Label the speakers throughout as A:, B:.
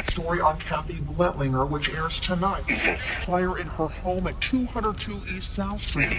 A: Story on Kathy Bletlinger, which airs tonight. Fire in her home at 202 East South Street.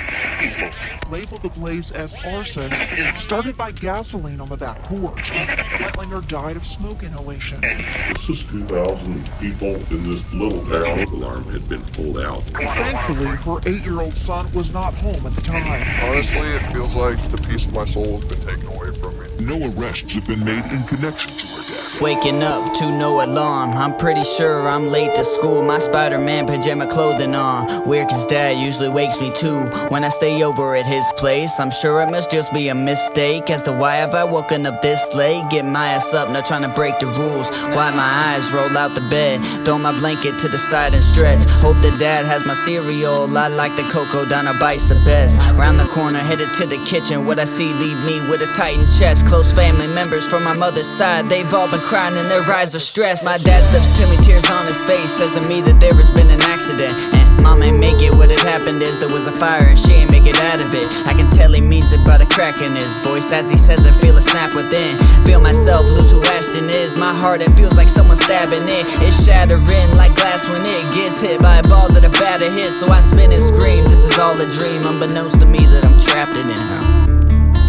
A: Labeled the blaze as arson. Started by gasoline on the back porch. Bletlinger died of smoke inhalation.
B: This is 2,000 people in this little town. The alarm had been pulled out.
A: Thankfully, her 8-year-old son was not home at the time.
C: Honestly, it feels like the piece of my soul has been taken away from me.
A: No arrests have been made in connection to her death.
D: Waking up to no alarm, I'm pretty sure I'm late to school. My Spider-Man pajama clothing on. Weird cause dad usually wakes me too when I stay over at his place. I'm sure it must just be a mistake as to why have I woken up this late. Get my ass up, not trying to break the rules. Wipe my eyes, roll out the bed, throw my blanket to the side and stretch. Hope that dad has my cereal, I like the cocoa, Donna bites the best. Round the corner, headed to the kitchen, what I see leave me with a tightened chest. Close family members from my mother's side, they've all been crying and their eyes are stressed. My dad steps to me, tears on his face, says to me that there has been an accident and mom ain't make it. What had happened is there was a fire and she ain't make it out of it. I can tell he means it by the crack in his voice as he says I feel a snap within. Feel myself lose who Ashton is. My heart, it feels like someone stabbing it. It's shattering like glass when it gets hit by a ball that a batter hit. So I spin and scream, this is all a dream, unbeknownst to me that I'm trapped in it.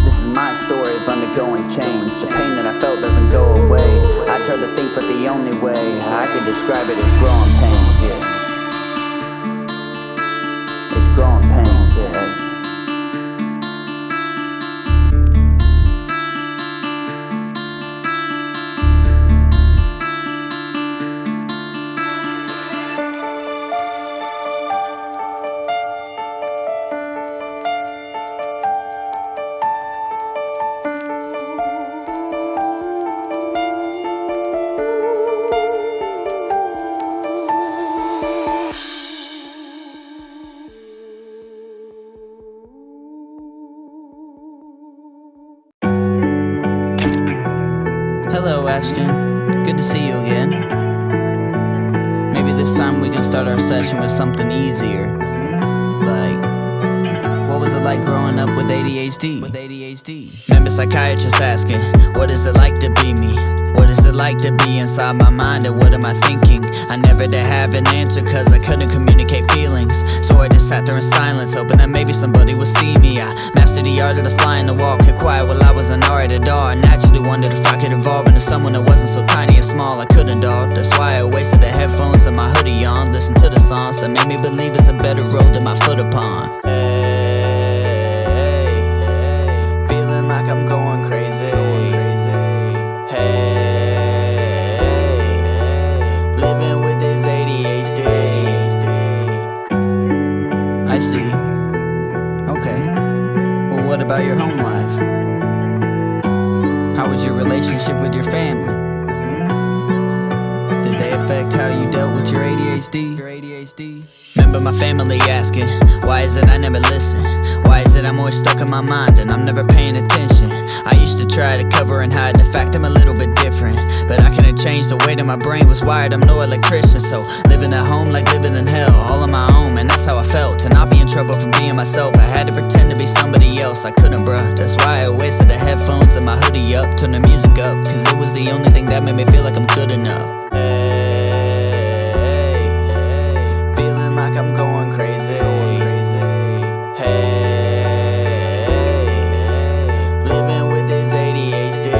D: This is my story of undergoing change. The pain that I felt doesn't go away. I try to think, but the only way I can describe it is growing pains, yeah. It's growing pains, yeah. Hello, Ashton. Good to see you again. Maybe this time we can start our session with something easier. Like, what was it like growing up with ADHD? Remember psychiatrists asking, what is it like to be me? What is it like to be inside my mind and what am I thinking? I never did have an answer cause I couldn't communicate feelings. So I just sat there in silence, hoping that maybe somebody would see me. I mastered the art of the flying the wall, kept quiet while I was an art at all. I naturally wondered if I could evolve into someone that wasn't so tiny and small. I couldn't, dawg. That's why I wasted the headphones and my hoodie on. Listened to the songs that made me believe it's a better road than my foot upon. Feeling like I'm going crazy. Living with this ADHD. I see. Okay. Well, what about your home life? How was your relationship with your family? Did they affect how you dealt with your ADHD? Remember my family asking, why is it I never listen? Why is it I'm always stuck in my mind and I'm never paying attention? I used to try to cover and hide the fact I'm a little bit different, but I couldn't change the way that my brain was wired. I'm no electrician, so living at home like living in hell, all on my own, and that's how I felt. To not be in trouble for being myself, I had to pretend to be somebody else. I couldn't, bruh. That's why I wasted the headphones and my hoodie up, turned the music up, cause it was the only thing that made me feel like I'm good enough. Feeling like I'm going crazy. Living with this ADHD.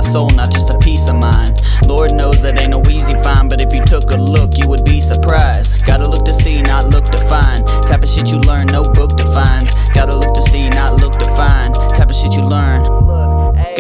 D: Soul, not just a piece of mine. Lord knows that ain't no easy find, but if you took a look, you would be surprised. Gotta look to see, not look to find. Type of shit you learn, no book defines. Gotta look to see, not look to find. Type of shit you learn.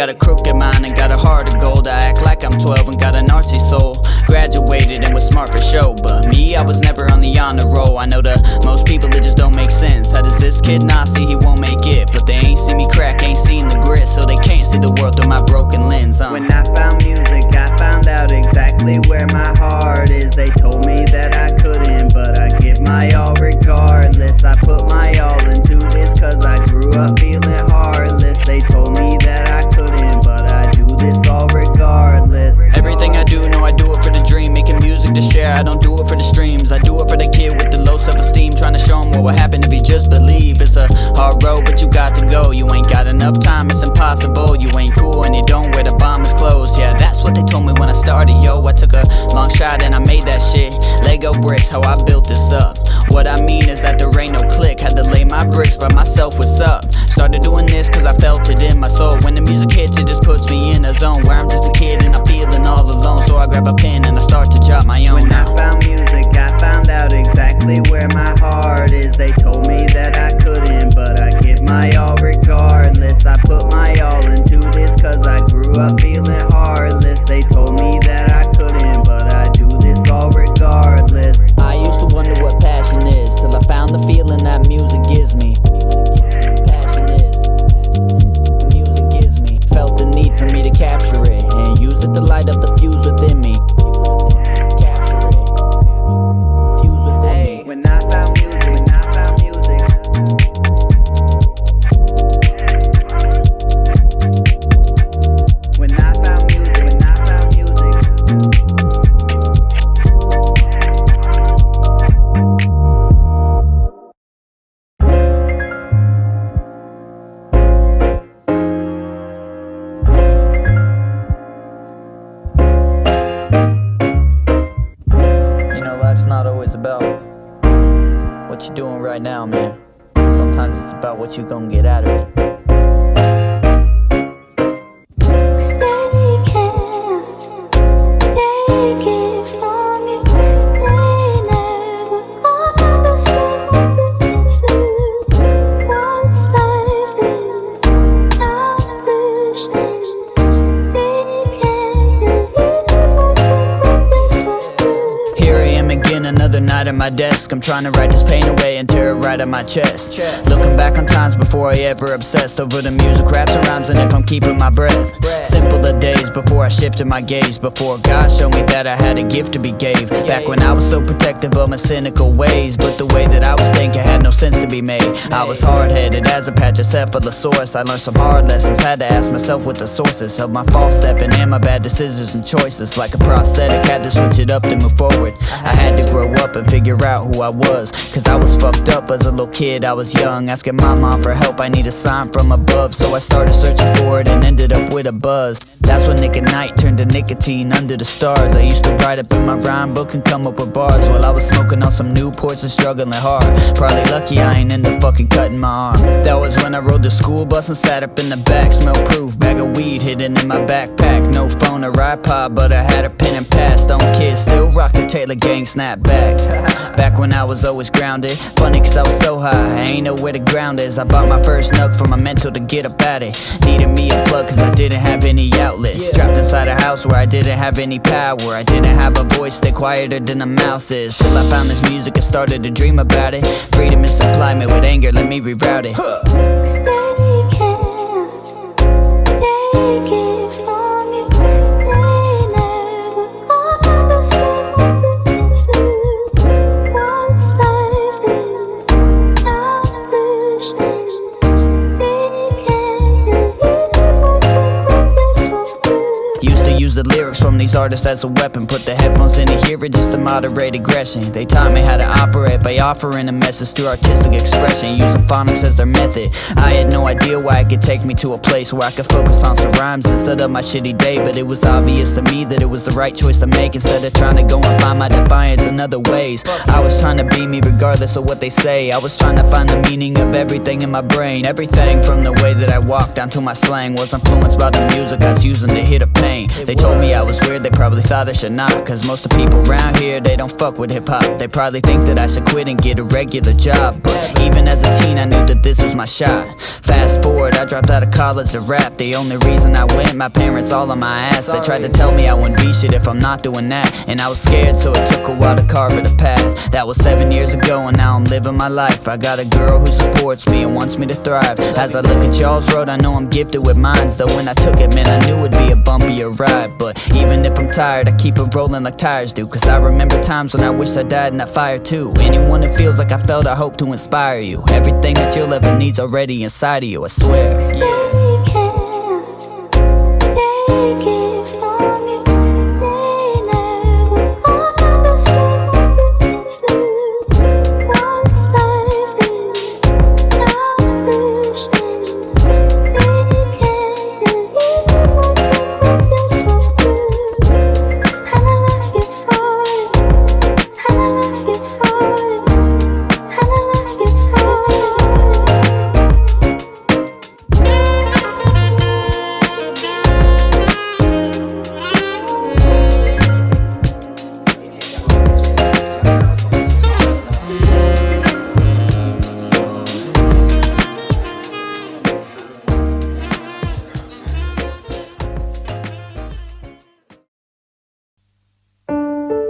D: Got a crooked mind and got a heart of gold. I act like I'm 12 and got an artsy soul. Graduated and was smart for show, but me, I was never on the honor roll. I know to most people it just don't make sense. How does this kid not see he won't make it? But they ain't see me crack, ain't seen the grit, so they can't see the world through my broken lens.
E: When I found music, I found out exactly where my heart is. They told me that I couldn't, but I give my all regardless. I put my all into this cause I grew up feeling heartless. They told me that I couldn't, but I do this all regardless.
D: Everything I do, know I do it for the dream. Making music to share, I don't do it for the streams. I do it for the kid with the low self-esteem, trying to show him what would happen if he just believe. It's a hard road, but you got to go. You ain't got enough time, it's impossible. You ain't cool and you don't wear the bomb is closed. Yeah, that's what they told me when I started, yo. I took a long shot and I made that shit. Lego bricks, how I built this up. What I mean is that there ain't no click. Had to lay my bricks by myself, what's up? Started doing this cause I felt it in my soul. When the music hits, it just puts me in a zone where I'm just a kid and I'm feeling all alone. So I grab a pen and I start to jot my own.
E: When I found music, I found out exactly where my heart is. They told me that I couldn't, but I give my all regardless. I put my all into this cause I grew up feeling heartless. They told me that I couldn't, but I do this all regardless.
D: I used to wonder what passion is, till I found the feeling that music gives me. Passion is the music gives me. Felt the need for me to capture it and use it to light up the fuse within me. Capture it, fuse within me.
E: When I found music, when I found music. When I found music, when I found music.
D: You know, life's not always about what you're doing right now, man. Sometimes it's about what you gonna get out of it. Another night at my desk, I'm trying to write this pain away and tear it right out my chest. Looking back on times before I ever obsessed over the music, raps and rhymes, and if I'm keeping my breath. Simple the days before I shifted my gaze, before God showed me that I had a gift to be gave. Back when I was so protective of my cynical ways, but the way that I was thinking had no sense to be made. I was hard-headed as a patch of cephalosaurus. I learned some hard lessons, had to ask myself what the sources of my false stepping and my bad decisions and choices. Like a prosthetic, had to switch it up to move forward. I had to grow up and figure out who I was, cause I was fucked up as a little kid. I was young, asking my mom for help. I need a sign from above, so I started searching for it and ended up with a buzz. That's when Nick and Night turned to nicotine under the stars. I used to write up in my rhyme book and come up with bars while I was smoking on some Newports and struggling hard. Probably lucky I ain't end up fucking cutting my arm. That was when I rode the school bus and sat up in the back, smell proof, bag of weed hidden in my backpack. No phone or iPod, but I had a pen and pad. Stone Kid still rock the Taylor gang snapback. Back when I was always grounded, funny cause I was so high, I ain't know where the ground is. I bought my first nug for my mental to get up at it. Needed me a plug cause I didn't have any outlets. Trapped inside a house where I didn't have any power. I didn't have a voice, stay quieter than a mouse is. Till I found this music and started to dream about it. Freedom is supply me with anger, let me reroute it. Use the lyrics from these artists as a weapon. Put the headphones in to hear it just to moderate aggression. They taught me how to operate by offering a message through artistic expression, using phonics as their method. I had no idea why it could take me to a place where I could focus on some rhymes instead of my shitty day. But it was obvious to me that it was the right choice to make, instead of trying to go and find my defiance in other ways. I was trying to be me regardless of what they say. I was trying to find the meaning of everything in my brain. Everything from the way that I walked down to my slang was influenced by the music I was using to hit a pain. They told me I was weird, they probably thought I should not. Cause most of the people around here, they don't fuck with hip-hop. They probably think that I should quit and get a regular job. But even as a teen, I knew that this was my shot. Fast forward, I dropped out of college to rap. The only reason I went, my parents all on my ass. They tried to tell me I wouldn't be shit if I'm not doing that. And I was scared, so it took a while to carve it a path. That was 7 years ago, and now I'm living my life. I got a girl who supports me and wants me to thrive. As I look at y'all's road, I know I'm gifted with minds. Though when I took it, man, I knew it'd be a bumpier ride. But even if I'm tired, I keep it rolling like tires do. Cause I remember times when I wish I died in that fire too. Anyone that feels like I felt, I hope to inspire you. Everything that you'll ever need's already inside of you, I swear.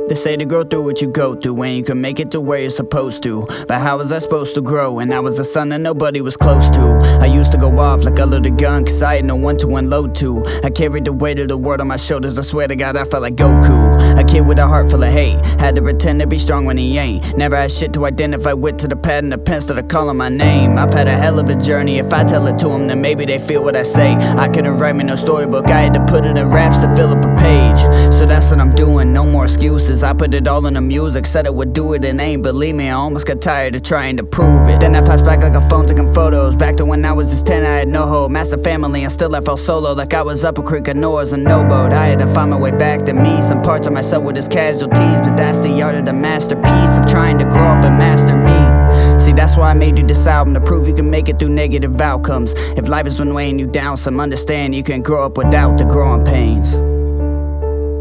D: They say to go through what you go through and you can make it to where you're supposed to. But how was I supposed to grow? And I was a son that nobody was close to. I used to go off like a loaded gun cause I had no one to unload to. I carried the weight of the world on my shoulders, I swear to God I felt like Goku. A kid with a heart full of hate, had to pretend to be strong when he ain't. Never had shit to identify with, to the pad and the pen started calling my name. I've had a hell of a journey, if I tell it to them then maybe they feel what I say. I couldn't write me no storybook, I had to put it in raps to fill up a page. So that's what I'm doing, no more excuses. I put it all in the music, said it would do it and ain't. Believe me, I almost got tired of trying to prove it. Then I flashed back like a phone taking photos, back to when I was just 10, I had no hope. Massive family and still I felt solo, like I was up a creek of Noah's and no boat. I had to find my way back to me, some parts of myself with its casualties. But that's the art of the masterpiece of trying to grow up and master me. See, that's why I made you this album, to prove you can make it through negative outcomes. If life has been weighing you down, some understand you can grow up without the growing pains.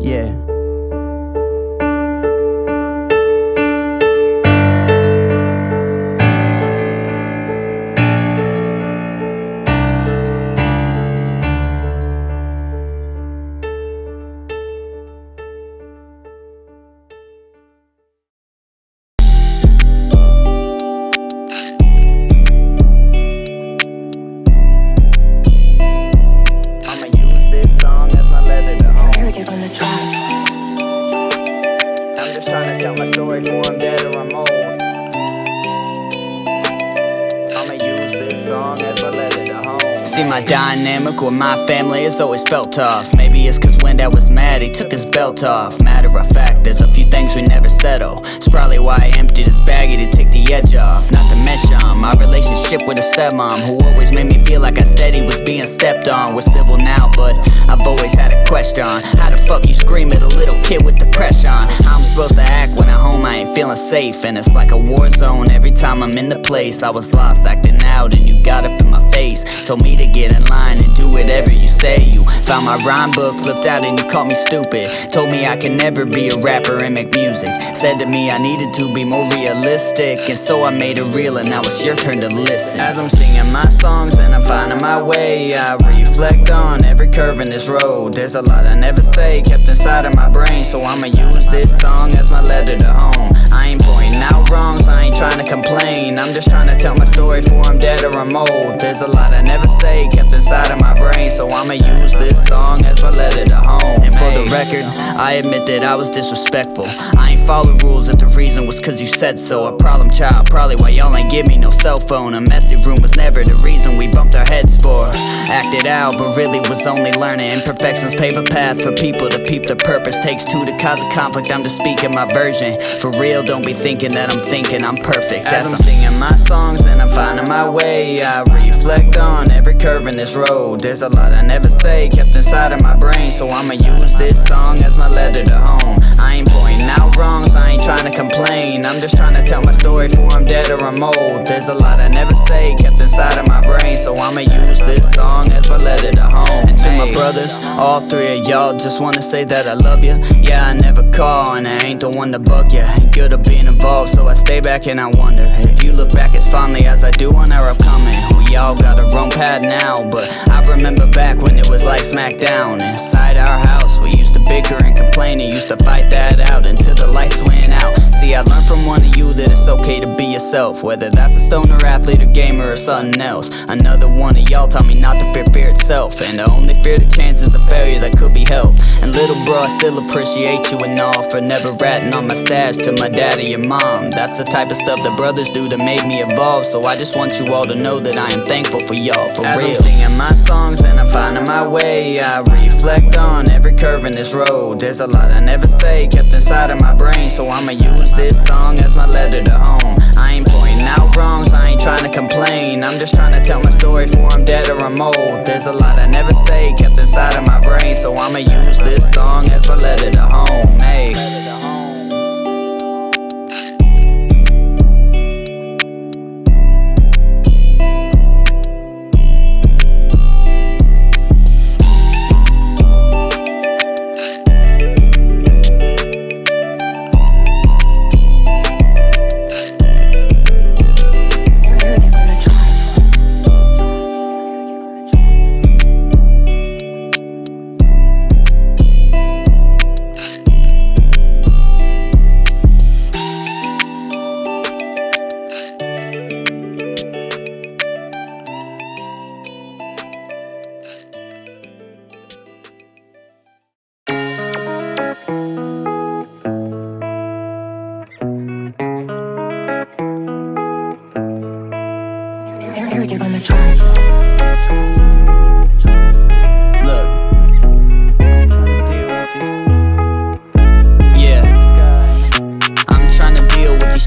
D: Yeah. See, my dynamic with my family has always felt tough. Maybe it's cause when Dad was mad, he took his belt off. Matter of fact, there's a few things we never settle. It's probably why I emptied his baggie to take the edge off. Not to mention my relationship with a stepmom, who always made me feel like I steady was being stepped on. We're civil now, but I've always had a question. How the fuck you scream at a little kid with depression? How I'm supposed to act when at home I ain't feeling safe? And it's like a war zone every time I'm in the place. I was lost acting out and you got up in my face, told me to get in line and do whatever you say. You found my rhyme book, flipped out and you called me stupid. Told me I could never be a rapper and make music. Said to me I needed to be more realistic, and so I made it real and now it's your turn to listen. As I'm singing my songs and I'm finding my way, I reflect on every curve in this road. There's a lot I never say, kept inside of my brain, so I'ma use this song as my letter to home. I ain't pointing out wrongs, I ain't trying to complain. I'm just trying to tell my story before I'm dead or I'm old. There's a lot I never say, kept inside of my brain, so I'ma use this song as my letter to home. And for the record, I admit that I was disrespectful. I ain't follow rules if the reason was cause you said so. A problem child, probably why y'all ain't give me no cell phone. A messy room was never the reason we bumped our heads for. Acted out, but really was only learning. Imperfections pave a path for people to peep the purpose. Takes two to cause a conflict, I'm just speaking my version. For real, don't be thinking that I'm thinking I'm perfect. As I'm singing my songs and I'm finding my way, I reflect on every curve in this road. There's a lot I never say, kept inside of my brain, so so I'ma use this song as my letter to home. I ain't pointing out wrongs, I ain't trying to complain. I'm just trying to tell my story before I'm dead or I'm old. There's a lot I never say, kept inside of my brain, so I'ma use this song as my letter to home. And to my brothers, all three of y'all, just wanna say that I love you. Yeah, I never call, and I ain't the one to bug ya. Ain't good at being involved, so I stay back and I wonder if you look back as fondly as I do on our upcoming. We all got our own pad now, but I remember back when it was like SmackDown. Inside our house, we used to bicker and complain and used to fight that out until the lights went out. See, I learned from one of you that it's okay to be yourself, whether that's a stoner, athlete, or gamer, or something else. Another one of y'all taught me not to fear itself, and to only fear the chances of failure that could be helped. And little bro, I still appreciate you and all for never ratting on my stash to my dad or your mom. That's the type of stuff that brothers do that made me evolve, so I just want you all to know that I am thankful for y'all, for real. As I'm singing my songs and I'm finding my way, I reflect on every curve in this road. There's a lot I never say, kept inside of my brain, so I'ma use this song as my letter to home. I ain't pointing out wrongs, I ain't trying to complain. I'm just trying to tell my story before I'm dead or I'm old. There's a lot I never say, kept inside of my brain, so I'ma use this song as my letter to home. Hey.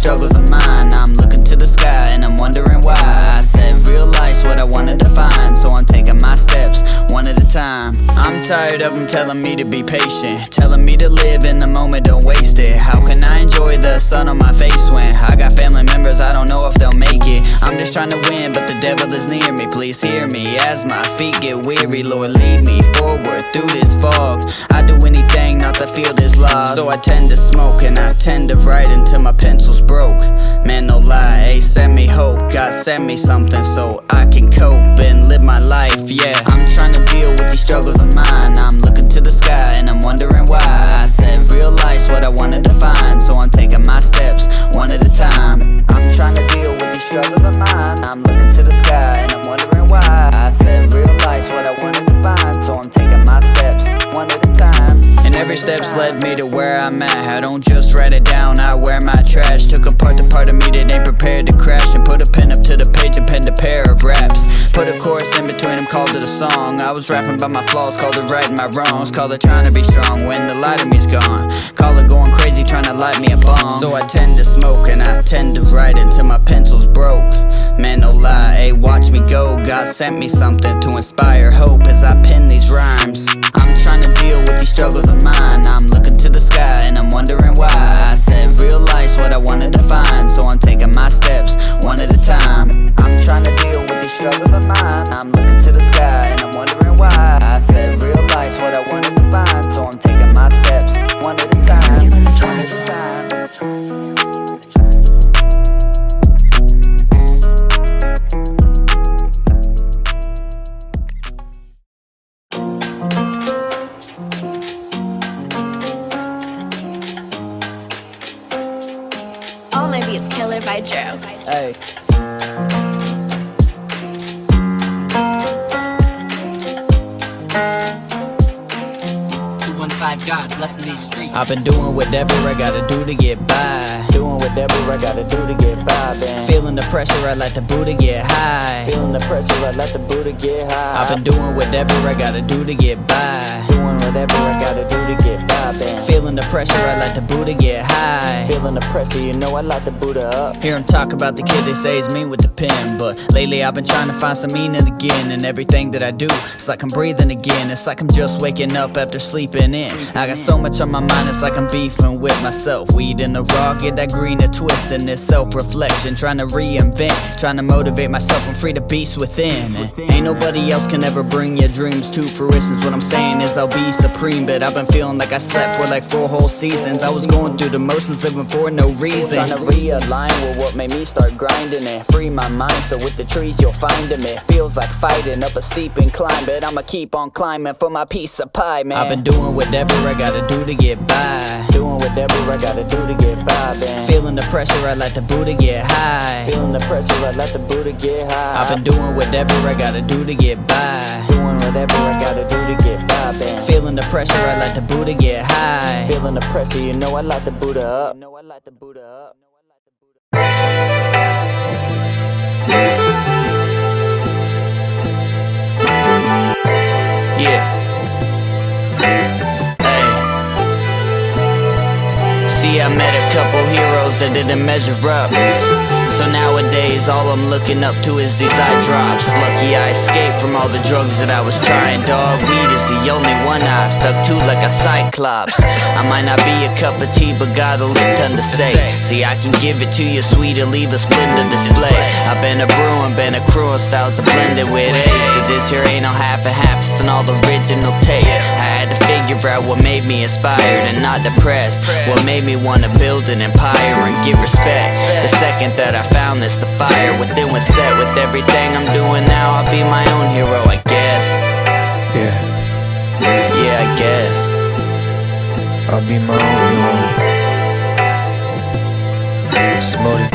D: Struggles of mine, I'm looking to the sky and I'm wondering why. I said real life's what I wanted to find, so I'm taking my steps one at a time. I'm tired of them telling me to be patient, telling me to live in the moment, don't waste it. How can I enjoy the sun on my face when I got family members, I don't know if they'll make it. I'm just trying to win, but the devil is near me. Please hear me as my feet get weary. Lord, lead me forward through this fog. I do anything not to feel this loss, so I tend to smoke and I tend to write until my pencil's broke. Man, no lie, hey, send me hope. God send me something so I can cope and live my life, yeah. I'm trying to deal with these struggles of mine. I'm looking to the sky and I'm wondering why. I said real life's what I wanted to find, so I'm taking my steps one at a time. I'm trying to deal with these struggles of mine. I'm looking to the sky and I'm wondering why. I said real life's what I wanted to find, so I'm taking my steps one at a time. And every step's led me to where I'm at. I don't just write it down, I wear my trash. Took apart the part of me that ain't prepared to crash, and put a pen up to the page and penned a pair of raps. Put a chorus in between them, called it a song. I was rapping about my flaws, called it righting my wrongs. Call it trying to be strong when the light of me's gone. Call it going crazy, trying to light me a bomb. So I tend to smoke and I tend to write until my pencil's broke. Man, no lie, hey, watch me go. God sent me something to inspire hope as I pen these rhymes. I'm trying to deal with these struggles of mine. I'm looking to the sky and I'm wondering why. I said real life's what I wanted to find, so I'm taking my steps one at a time. I'm trying to deal with these struggles of mine. I'm looking to the sky and I'm wondering why. I said real life's what I wanted to find, so I'm taking my steps one at a time. One at a time.
F: All my beats tailored by Joe.
D: Hey. 215, God blessing these streets. I've been doing whatever I gotta do to get by. Doing whatever I gotta do to get by, man. Feeling the pressure, I like the boo to get high. Feeling the pressure, I like the boo to get high. I've been doing whatever I gotta do to get by. Doing whatever I gotta do to get by, man. Feeling Feeling the pressure, I like the Buddha get high.
E: Feeling the pressure, you know I like the Buddha up.
D: Hear him talk about the kid they say is mean with the pen, but lately I've been trying to find some meaning again in everything that I do. It's like I'm breathing again, it's like I'm just waking up after sleeping in. I got so much on my mind, it's like I'm beefing with myself. Weed in the raw, get that green a twist in this self-reflection. Trying to reinvent, trying to motivate myself and free the beast within. And ain't nobody else can ever bring your dreams to fruition. What I'm saying is I'll be supreme, but I've been feeling like I slept for like 4 whole seasons. I was going through the motions, living for no reason.
E: Trying to realign with what made me start grinding and free my mind. So with the trees you'll find them. It feels like fighting up a steep incline, but I'ma keep on climbing for my piece of pie, man.
D: I've been doing whatever I gotta do to get by.
E: Doing whatever I gotta do to get by, man.
D: Feeling the pressure, I let the Buddha get high.
E: Feeling the pressure, I let the Buddha get high.
D: I've been doing whatever I gotta do to get by.
E: Doing whatever I gotta do to get by, man.
D: Feeling the pressure, I let the Buddha get high.
E: Feeling the pressure, you know I light the Buddha up. You know I light the Buddha up.
D: Yeah. Hey. See, I met a couple heroes that didn't measure up. So nowadays all I'm looking up to is these eye drops. Lucky I escaped from all the drugs that I was trying, dog. Weed is the only one I stuck to like a cyclops. I might not be a cup of tea, but got a lip ton to say. See, I can give it to you sweet and leave a splendid display. I've been a brewing, been a crew of styles to blend it with age. But this here ain't no half and half, it's an all original taste. I had to figure out what made me inspired and not depressed. What made me wanna build an empire and get respect. The second that I found this, the fire within was set. With everything I'm doing now, I'll be my own hero, I guess. Yeah, I guess
G: I'll be my own hero. Smoothie.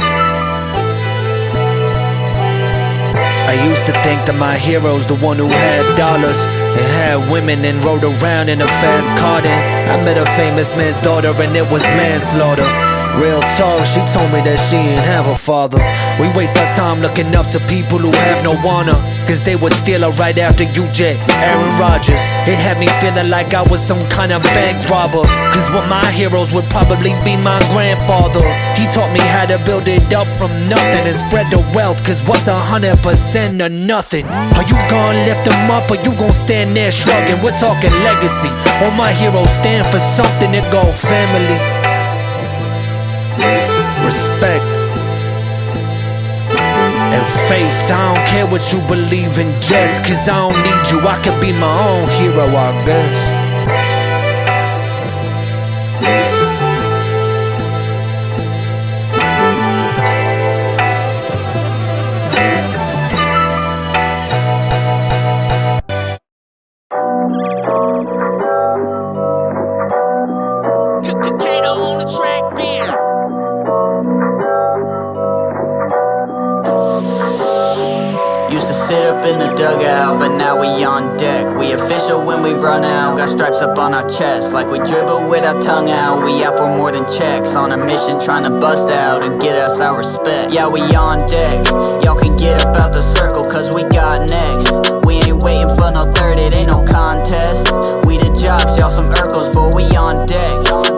G: I used to think that my hero's the one who had dollars and had women and rode around in a fast car. Then I met a famous man's daughter and it was manslaughter. Real talk, she told me that she ain't have a father. We waste our time looking up to people who have no honor, cause they would steal her right after you, Jake, Aaron Rodgers. It had me feeling like I was some kind of bank robber, cause one of my heroes would probably be my grandfather. He taught me how to build it up from nothing and spread the wealth, cause what's 100% or nothing? Are you gonna lift them up or you gonna stand there shrugging? We're talking legacy. All my heroes stand for something, it go family, respect, and faith. I don't care what you believe in, just cause I don't need you, I could be my own hero, I guess.
D: Sit up in the dugout, but now we on deck. We official when we run out, got stripes up on our chest. Like we dribble with our tongue out, we out for more than checks. On a mission trying to bust out and get us our respect. Yeah, we on deck, y'all can get up out the circle cause we got next. We ain't waiting for no third, it ain't no contest. We the jocks, y'all some Urkels, boy, we on deck.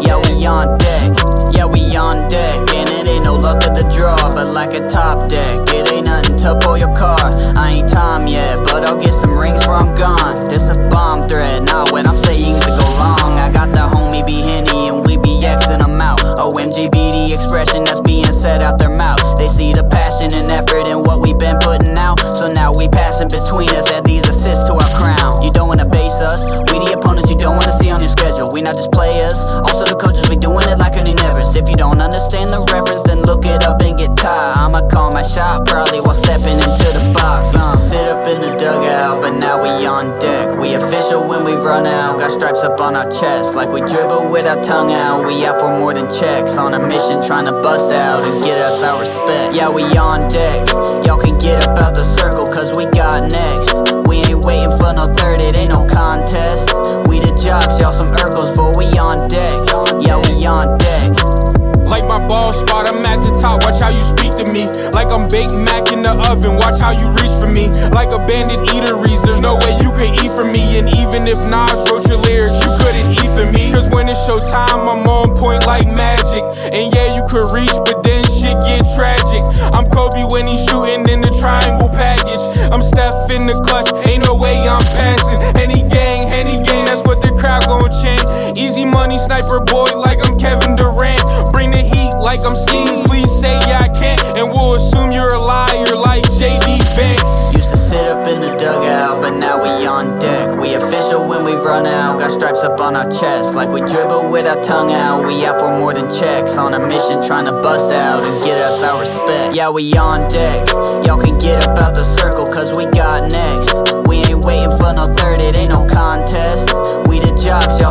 D: Yeah, we on deck, yeah, we on deck. And it ain't no luck of the draw, but like a top deck. It ain't nothing to pull your car, I ain't time yet, but I'll get some rings before I'm gone. This a bomb threat, nah, when I'm saying to go long. I got the homie be Henny and we be Xing them out. OMG be the expression that's being said out their mouth. They see the passion and effort in what we been putting out. So now we passing between us, add these assists to our crown. You don't wanna face us, we the opponents you don't wanna see on your schedule. We not just players, also the coaches, we doing it like any nevers. If you don't understand the reference, then look it up and get tired. I'ma call my shot probably while stepping into the box. Sit up in the dugout, but now we on deck. We official when we run out, got stripes up on our chest. Like we dribble with our tongue out, we out for more than checks. On a mission trying to bust out and get us our respect. Yeah, we on deck, y'all can get up out the circle cause we got next. We ain't waiting for no third, it ain't no contest. We the jocks, y'all some Urkels, boy, we on deck. Yeah, we on deck.
H: Like my ball spot, I'm at the top, watch how you speak to me. Like I'm Big Mac in the oven, watch how you reach for me. Like abandoned eateries, there's no way you can eat from me. And even if Nas wrote your lyrics, you couldn't eat for me. Cause when it's showtime, I'm on point like magic. And yeah, you could reach, but then shit get tragic. I'm Kobe when he's shooting in the triangle package. I'm Steph in the clutch, ain't no way I'm passing. Any gang, that's what the crowd gon' chant. Easy money, sniper boy, like I'm Kevin Durant. Bring the heat like I'm Steams, please say yeah, I can't. And we'll assume you're a liar like JD Vance.
D: Used to sit up in the dugout, but now we on deck. We official when we run out, got stripes up on our chest. Like we dribble with our tongue out, we out for more than checks. On a mission trying to bust out and get us our respect. Yeah, we on deck, y'all can get up out the circle cause we got next. We ain't waiting for no third, it ain't no contest. We the jocks, y'all